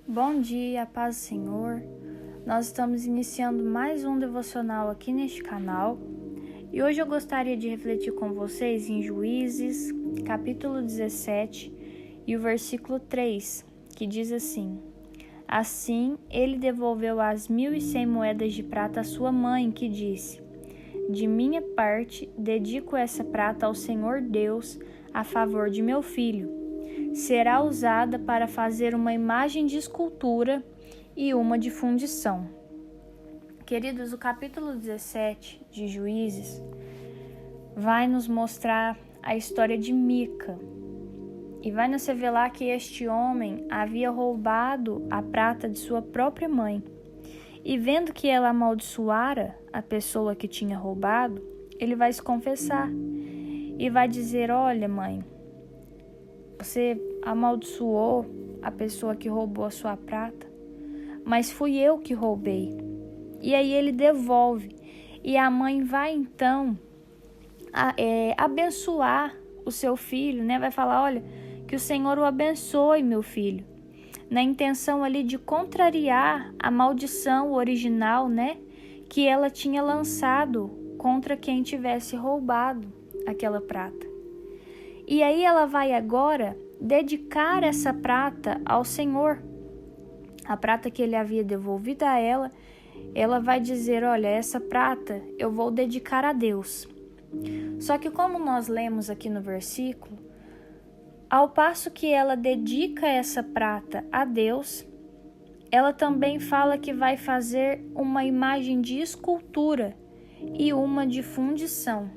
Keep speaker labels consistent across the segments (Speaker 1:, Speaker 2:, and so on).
Speaker 1: Bom dia, paz do Senhor. Nós estamos iniciando mais um devocional aqui neste canal e hoje eu gostaria de refletir com vocês em Juízes, capítulo 17 e o versículo 3, que diz assim: Assim ele devolveu as 1.100 moedas de prata à sua mãe, que disse: De minha parte, dedico essa prata ao Senhor Deus a favor de meu filho. Será usada para fazer uma imagem de escultura e uma de fundição. Queridos, o capítulo 17 de Juízes vai nos mostrar a história de Mica e vai nos revelar que este homem havia roubado a prata de sua própria mãe. E vendo que ela amaldiçoara a pessoa que tinha roubado, ele vai se confessar e vai dizer: Olha, mãe, você amaldiçoou a pessoa que roubou a sua prata, mas fui eu que roubei. E aí ele devolve. E a mãe vai então abençoar o seu filho, né? Vai falar: olha, que o Senhor o abençoe, meu filho. Na intenção ali de contrariar a maldição original, né? Que ela tinha lançado contra quem tivesse roubado aquela prata. E aí ela vai agora dedicar essa prata ao Senhor. A prata que ele havia devolvido a ela, ela vai dizer: olha, essa prata eu vou dedicar a Deus. Só que como nós lemos aqui no versículo, ao passo que ela dedica essa prata a Deus, ela também fala que vai fazer uma imagem de escultura e uma de fundição.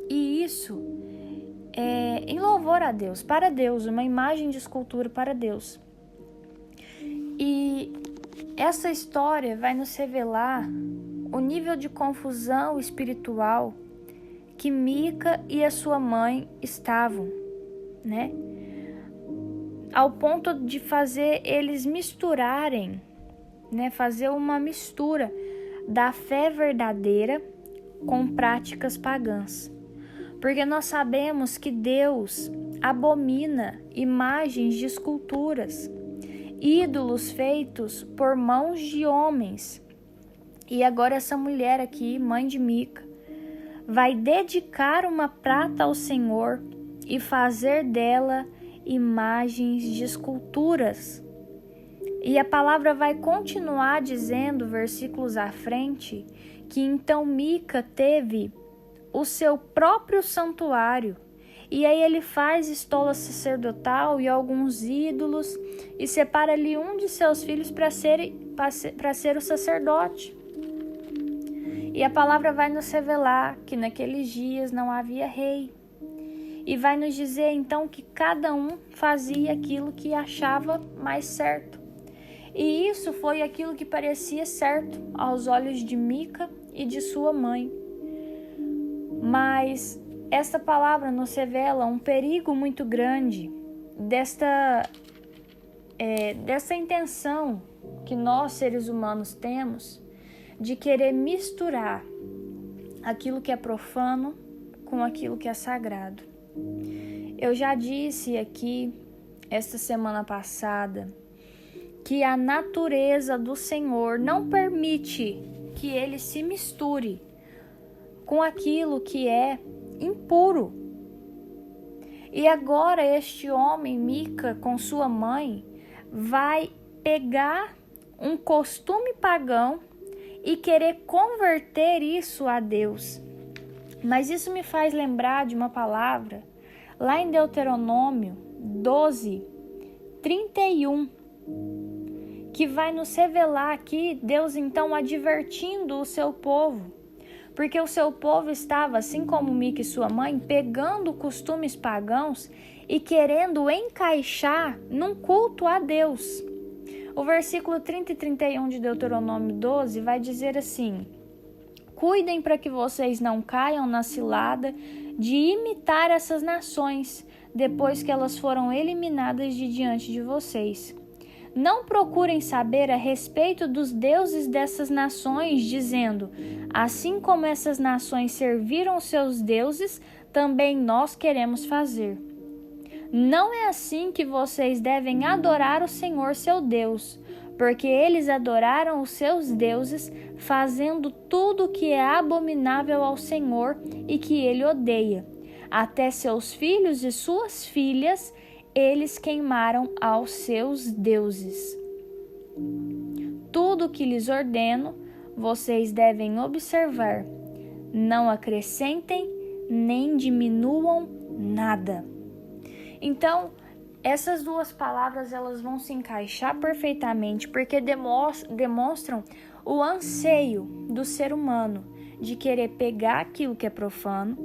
Speaker 1: E isso em louvor a Deus, para Deus, uma imagem de escultura para Deus. E essa história vai nos revelar o nível de confusão espiritual que Mica e a sua mãe estavam, né? Ao ponto de fazer eles misturarem, né? Fazer uma mistura da fé verdadeira com práticas pagãs. Porque nós sabemos que Deus abomina imagens de esculturas, ídolos feitos por mãos de homens. E agora essa mulher aqui, mãe de Mica, vai dedicar uma prata ao Senhor e fazer dela imagens de esculturas. E a palavra vai continuar dizendo, versículos à frente, que então Mica teve o seu próprio santuário. E aí ele faz estola sacerdotal e alguns ídolos e separa ali um de seus filhos para ser o sacerdote. E a palavra vai nos revelar que naqueles dias não havia rei. E vai nos dizer então que cada um fazia aquilo que achava mais certo. E isso foi aquilo que parecia certo aos olhos de Mica e de sua mãe. Mas esta palavra nos revela um perigo muito grande desta intenção que nós, seres humanos, temos de querer misturar aquilo que é profano com aquilo que é sagrado. Eu já disse aqui, esta semana passada, que a natureza do Senhor não permite que ele se misture com aquilo que é impuro. E agora este homem, Mica, com sua mãe, vai pegar um costume pagão e querer converter isso a Deus. Mas isso me faz lembrar de uma palavra lá em Deuteronômio 12:31, que vai nos revelar aqui Deus então advertindo o seu povo. Porque o seu povo estava, assim como Mica e sua mãe, pegando costumes pagãos e querendo encaixar num culto a Deus. O versículo 30 e 31 de Deuteronômio 12 vai dizer assim: Cuidem para que vocês não caiam na cilada de imitar essas nações, depois que elas foram eliminadas de diante de vocês. Não procurem saber a respeito dos deuses dessas nações, dizendo: assim como essas nações serviram seus deuses, também nós queremos fazer. Não é assim que vocês devem adorar o Senhor seu Deus, porque eles adoraram os seus deuses, fazendo tudo o que é abominável ao Senhor e que ele odeia. Até seus filhos e suas filhas eles queimaram aos seus deuses. Tudo o que lhes ordeno, vocês devem observar. Não acrescentem nem diminuam nada. Então, essas duas palavras elas vão se encaixar perfeitamente porque demonstram o anseio do ser humano de querer pegar aquilo que é profano,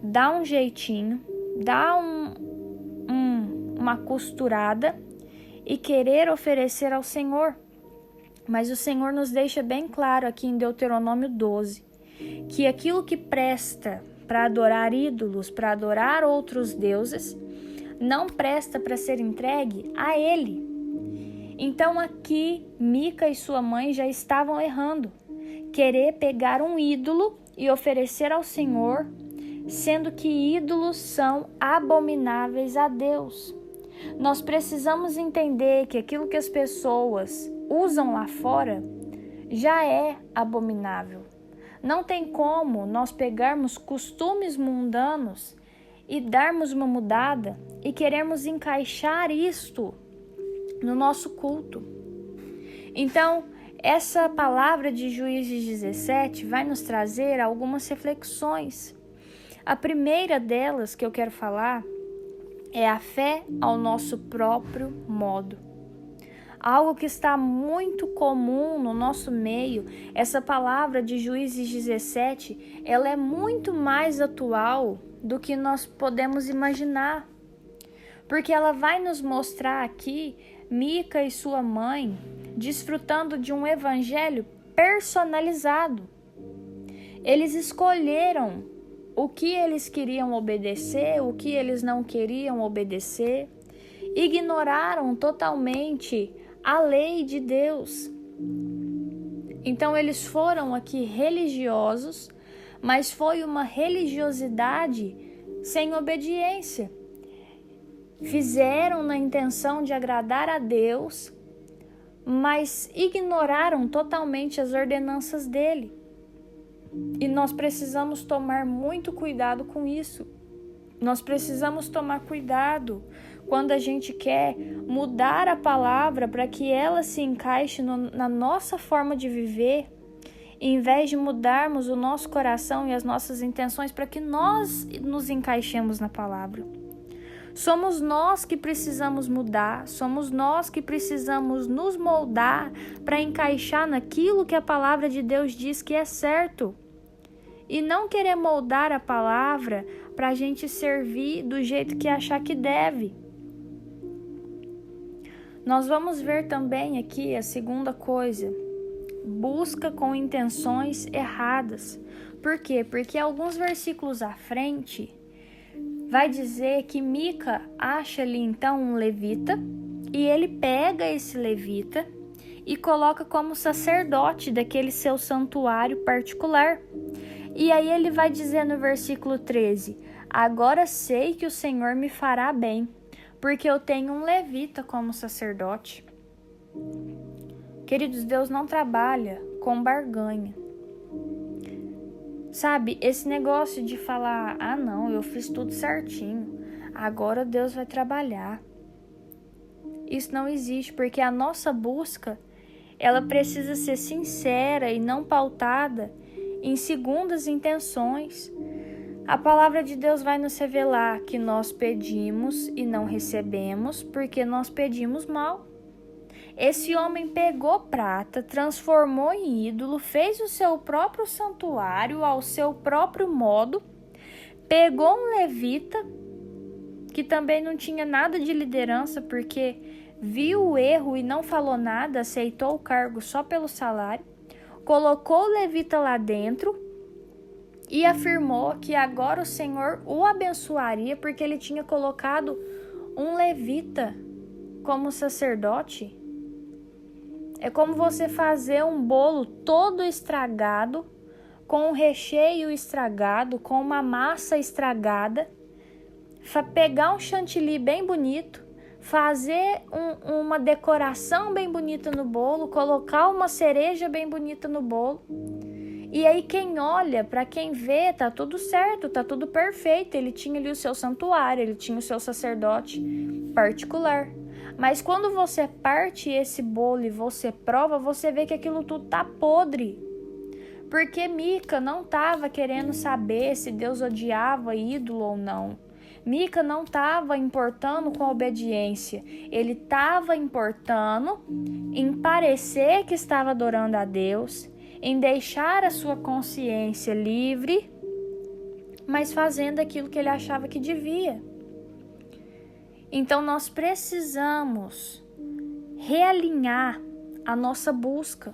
Speaker 1: dar um jeitinho, dar uma costurada e querer oferecer ao Senhor. Mas o Senhor nos deixa bem claro aqui em Deuteronômio 12 que aquilo que presta para adorar ídolos, para adorar outros deuses, não presta para ser entregue a Ele. Então aqui Mica e sua mãe já estavam errando. Querer pegar um ídolo e oferecer ao Senhor, sendo que ídolos são abomináveis a Deus. Nós precisamos entender que aquilo que as pessoas usam lá fora já é abominável. Não tem como nós pegarmos costumes mundanos e darmos uma mudada e queremos encaixar isto no nosso culto. Então, essa palavra de Juízes 17 vai nos trazer algumas reflexões. A primeira delas que eu quero falar é a fé ao nosso próprio modo. Algo que está muito comum no nosso meio, essa palavra de Juízes 17, ela é muito mais atual do que nós podemos imaginar. Porque ela vai nos mostrar aqui Mica e sua mãe desfrutando de um evangelho personalizado. Eles escolheram o que eles queriam obedecer, o que eles não queriam obedecer, ignoraram totalmente a lei de Deus. Então eles foram aqui religiosos, mas foi uma religiosidade sem obediência. Fizeram na intenção de agradar a Deus, mas ignoraram totalmente as ordenanças dele. E nós precisamos tomar muito cuidado com isso. Nós precisamos tomar cuidado quando a gente quer mudar a palavra para que ela se encaixe na nossa forma de viver, em vez de mudarmos o nosso coração e as nossas intenções para que nós nos encaixemos na palavra. Somos nós que precisamos mudar, somos nós que precisamos nos moldar para encaixar naquilo que a palavra de Deus diz que é certo. E não querer moldar a palavra para a gente servir do jeito que achar que deve. Nós vamos ver também aqui a segunda coisa. Busca com intenções erradas. Por quê? Porque alguns versículos à frente vai dizer que Mica acha ali então um levita e ele pega esse levita e coloca como sacerdote daquele seu santuário particular. E aí ele vai dizer no versículo 13: agora sei que o Senhor me fará bem, porque eu tenho um levita como sacerdote. Queridos, Deus não trabalha com barganha. Sabe, esse negócio de falar, não, eu fiz tudo certinho, agora Deus vai trabalhar. Isso não existe, porque a nossa busca, ela precisa ser sincera e não pautada em segundas intenções. A palavra de Deus vai nos revelar que nós pedimos e não recebemos porque nós pedimos mal. Esse homem pegou prata, transformou em ídolo, fez o seu próprio santuário ao seu próprio modo, pegou um levita, que também não tinha nada de liderança, porque viu o erro e não falou nada, aceitou o cargo só pelo salário, colocou o levita lá dentro e afirmou que agora o Senhor o abençoaria porque ele tinha colocado um levita como sacerdote. É como você fazer um bolo todo estragado, com um recheio estragado, com uma massa estragada, pegar um chantilly bem bonito, fazer uma decoração bem bonita no bolo, colocar uma cereja bem bonita no bolo. E aí quem olha, para quem vê, tá tudo certo, tá tudo perfeito. Ele tinha ali o seu santuário, ele tinha o seu sacerdote particular. Mas quando você parte esse bolo e você prova, você vê que aquilo tudo tá podre. Porque Mica não estava querendo saber se Deus odiava ídolo ou não. Mica não estava importando com a obediência. Ele estava importando em parecer que estava adorando a Deus, em deixar a sua consciência livre, mas fazendo aquilo que ele achava que devia. Então nós precisamos realinhar a nossa busca.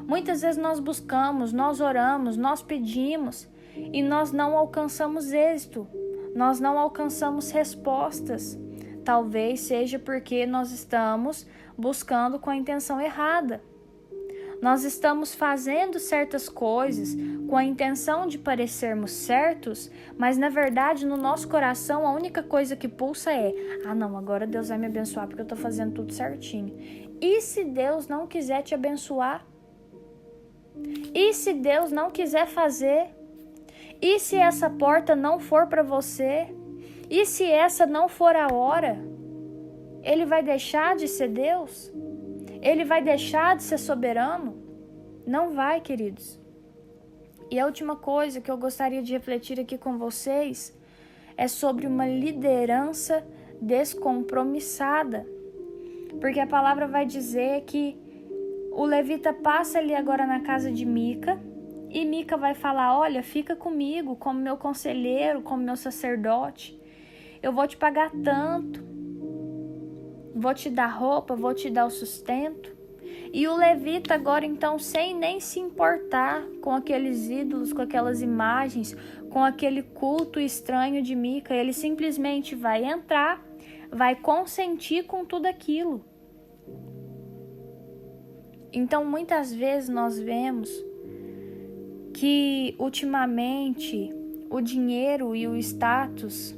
Speaker 1: Muitas vezes nós buscamos, nós oramos, nós pedimos e nós não alcançamos êxito, nós não alcançamos respostas. Talvez seja porque nós estamos buscando com a intenção errada. Nós estamos fazendo certas coisas com a intenção de parecermos certos, mas na verdade no nosso coração a única coisa que pulsa é: não, agora Deus vai me abençoar porque eu estou fazendo tudo certinho. E se Deus não quiser te abençoar? E se Deus não quiser fazer? E se essa porta não for para você? E se essa não for a hora? Ele vai deixar de ser Deus? Ele vai deixar de ser soberano? Não vai, queridos. E a última coisa que eu gostaria de refletir aqui com vocês é sobre uma liderança descompromissada. Porque a palavra vai dizer que o levita passa ali agora na casa de Mica e Mica vai falar: olha, fica comigo como meu conselheiro, como meu sacerdote. Eu vou te pagar tanto, vou te dar roupa, vou te dar o sustento. E o levita agora então, sem nem se importar com aqueles ídolos, com aquelas imagens, com aquele culto estranho de Mica, ele simplesmente vai entrar, vai consentir com tudo aquilo. Então, muitas vezes nós vemos que ultimamente o dinheiro e o status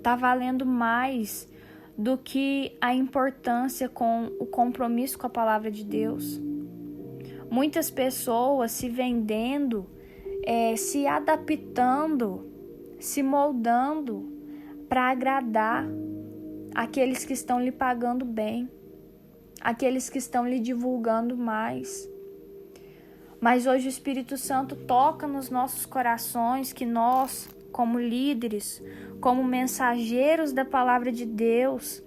Speaker 1: tá valendo mais do que a importância com o compromisso com a palavra de Deus. Muitas pessoas se vendendo, se adaptando, se moldando para agradar aqueles que estão lhe pagando bem, aqueles que estão lhe divulgando mais. Mas hoje o Espírito Santo toca nos nossos corações que nós, como líderes, como mensageiros da palavra de Deus,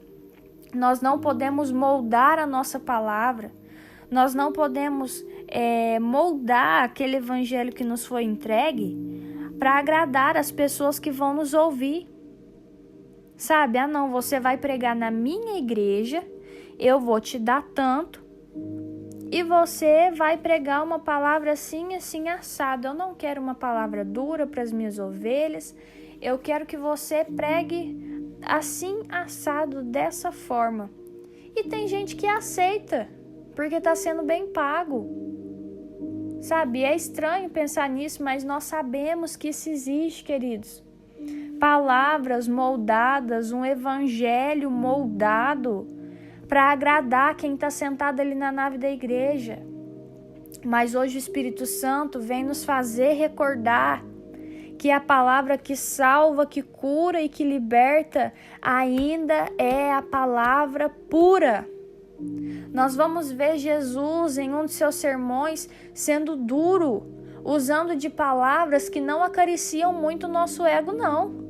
Speaker 1: nós não podemos moldar a nossa palavra, nós não podemos moldar aquele evangelho que nos foi entregue para agradar as pessoas que vão nos ouvir. Sabe, não, você vai pregar na minha igreja, eu vou te dar tanto, e você vai pregar uma palavra assim, assim, assado. Eu não quero uma palavra dura para as minhas ovelhas, eu quero que você pregue assim, assado, dessa forma. E tem gente que aceita, porque está sendo bem pago. Sabe, é estranho pensar nisso, mas nós sabemos que isso existe, queridos. Palavras moldadas, um evangelho moldado para agradar quem está sentado ali na nave da igreja. Mas hoje o Espírito Santo vem nos fazer recordar que a palavra que salva, que cura e que liberta ainda é a palavra pura. Nós vamos ver Jesus em um de seus sermões sendo duro, usando de palavras que não acariciam muito o nosso ego, não.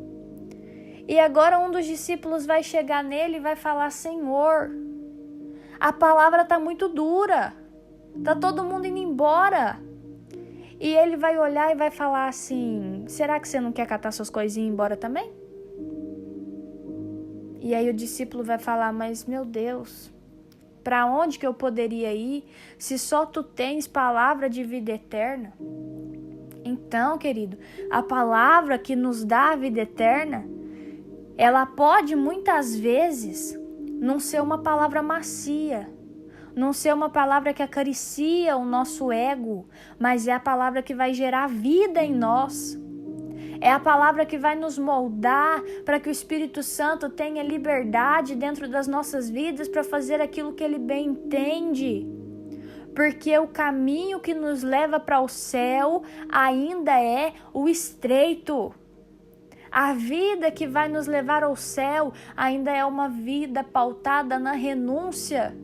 Speaker 1: E agora um dos discípulos vai chegar nele e vai falar: Senhor, a palavra está muito dura, está todo mundo indo embora. E ele vai olhar e vai falar assim: será que você não quer catar suas coisinhas e ir embora também? E aí o discípulo vai falar: mas meu Deus, para onde que eu poderia ir se só tu tens palavra de vida eterna? Então, querido, a palavra que nos dá a vida eterna, ela pode muitas vezes não ser uma palavra macia, não ser uma palavra que acaricia o nosso ego, mas é a palavra que vai gerar vida em nós. É a palavra que vai nos moldar para que o Espírito Santo tenha liberdade dentro das nossas vidas para fazer aquilo que ele bem entende. Porque o caminho que nos leva para o céu ainda é o estreito. A vida que vai nos levar ao céu ainda é uma vida pautada na renúncia,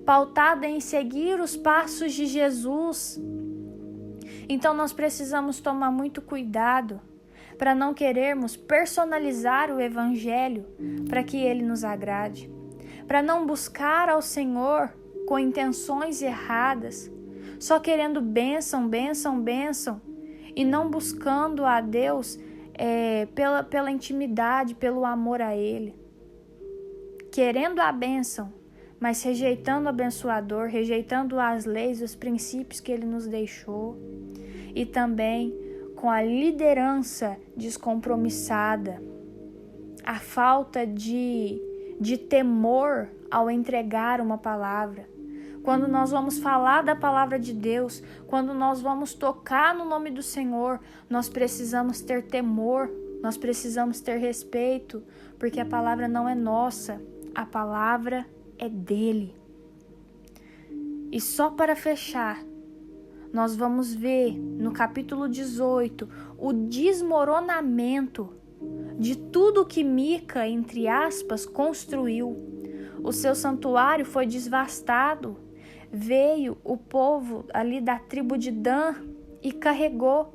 Speaker 1: pautada em seguir os passos de Jesus. Então nós precisamos tomar muito cuidado para não querermos personalizar o Evangelho para que ele nos agrade, para não buscar ao Senhor com intenções erradas, só querendo bênção, bênção, bênção, e não buscando a Deus pela intimidade, pelo amor a Ele. Querendo a bênção, mas rejeitando o abençoador, rejeitando as leis, os princípios que Ele nos deixou, e também com a liderança descompromissada, a falta de temor ao entregar uma palavra. Quando nós vamos falar da palavra de Deus, quando nós vamos tocar no nome do Senhor, nós precisamos ter temor, nós precisamos ter respeito, porque a palavra não é nossa, a palavra é dele. E só para fechar, nós vamos ver no capítulo 18 o desmoronamento de tudo que Mica, entre aspas, construiu. O seu santuário foi devastado. Veio o povo ali da tribo de Dan e carregou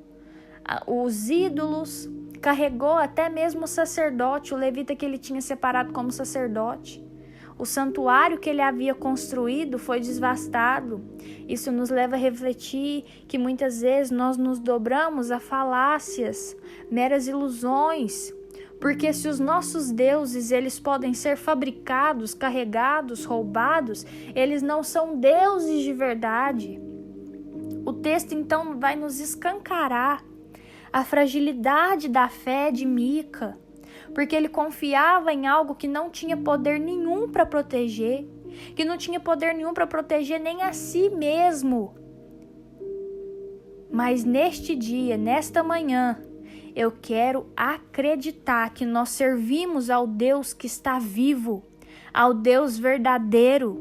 Speaker 1: os ídolos, carregou até mesmo o sacerdote, o levita que ele tinha separado como sacerdote. O santuário que ele havia construído foi devastado. Isso nos leva a refletir que muitas vezes nós nos dobramos a falácias, meras ilusões. Porque se os nossos deuses, eles podem ser fabricados, carregados, roubados, eles não são deuses de verdade. O texto então vai nos escancarar a fragilidade da fé de Mica, porque ele confiava em algo que não tinha poder nenhum para proteger, que não tinha poder nenhum para proteger nem a si mesmo. Mas neste dia, nesta manhã, eu quero acreditar que nós servimos ao Deus que está vivo, ao Deus verdadeiro,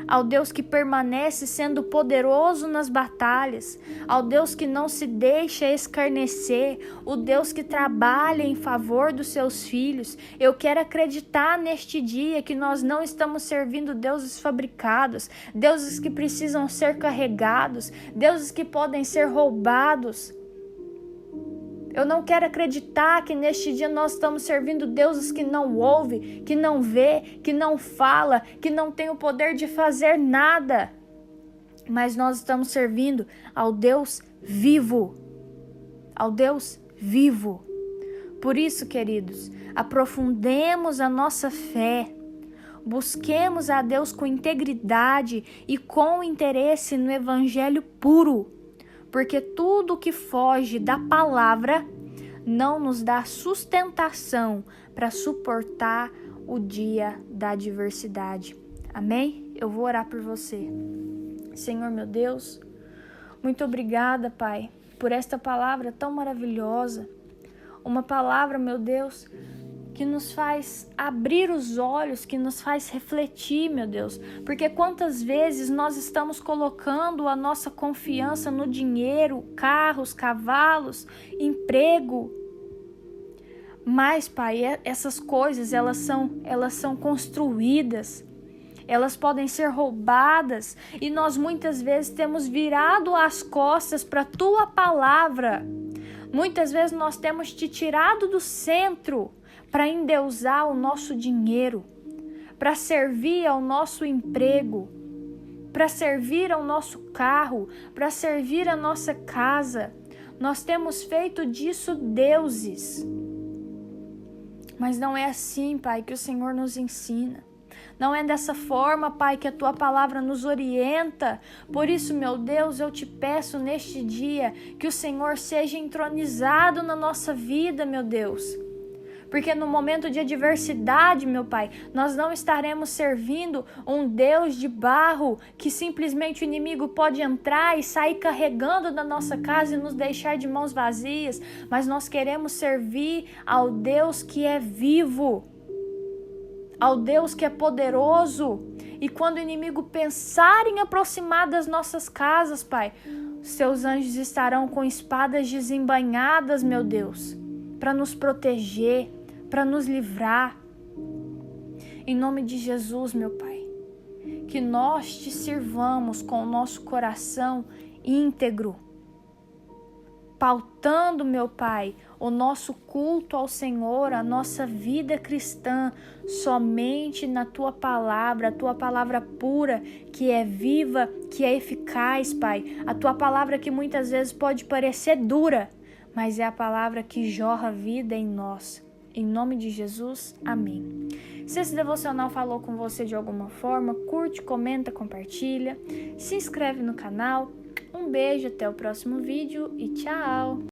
Speaker 1: ao Deus que permanece sendo poderoso nas batalhas, ao Deus que não se deixa escarnecer, o Deus que trabalha em favor dos seus filhos. Eu quero acreditar neste dia que nós não estamos servindo deuses fabricados, deuses que precisam ser carregados, deuses que podem ser roubados. Eu não quero acreditar que neste dia nós estamos servindo deuses que não ouve, que não vê, que não fala, que não tem o poder de fazer nada. Mas nós estamos servindo ao Deus vivo. Ao Deus vivo. Por isso, queridos, aprofundemos a nossa fé. Busquemos a Deus com integridade e com interesse no Evangelho puro. Porque tudo que foge da palavra não nos dá sustentação para suportar o dia da adversidade. Amém? Eu vou orar por você. Senhor meu Deus, muito obrigada, Pai, por esta palavra tão maravilhosa. Uma palavra, meu Deus, que nos faz abrir os olhos, que nos faz refletir, meu Deus. Porque quantas vezes nós estamos colocando a nossa confiança no dinheiro, carros, cavalos, emprego. Mas, Pai, essas coisas, elas são construídas. Elas podem ser roubadas. E nós muitas vezes temos virado as costas para a Tua palavra. Muitas vezes nós temos te tirado do centro para endeusar o nosso dinheiro, para servir ao nosso emprego, para servir ao nosso carro, para servir a nossa casa. Nós temos feito disso deuses. Mas não é assim, Pai, que o Senhor nos ensina. Não é dessa forma, Pai, que a Tua palavra nos orienta. Por isso, meu Deus, eu te peço neste dia que o Senhor seja entronizado na nossa vida, meu Deus. porque no momento de adversidade, meu Pai, nós não estaremos servindo um Deus de barro que simplesmente o inimigo pode entrar e sair carregando da nossa casa e nos deixar de mãos vazias, mas nós queremos servir ao Deus que é vivo, ao Deus que é poderoso. E quando o inimigo pensar em aproximar das nossas casas, Pai, seus anjos estarão com espadas desembainhadas, meu Deus, para nos proteger, para nos livrar. Em nome de Jesus, meu Pai, que nós te sirvamos com o nosso coração íntegro, pautando, meu Pai, o nosso culto ao Senhor, a nossa vida cristã, somente na Tua palavra, a Tua palavra pura, que é viva, que é eficaz, Pai. A Tua palavra que muitas vezes pode parecer dura, mas é a palavra que jorra vida em nós. Em nome de Jesus, amém. Se esse devocional falou com você de alguma forma, curte, comenta, compartilha, se inscreve no canal. Um beijo, até o próximo vídeo e tchau!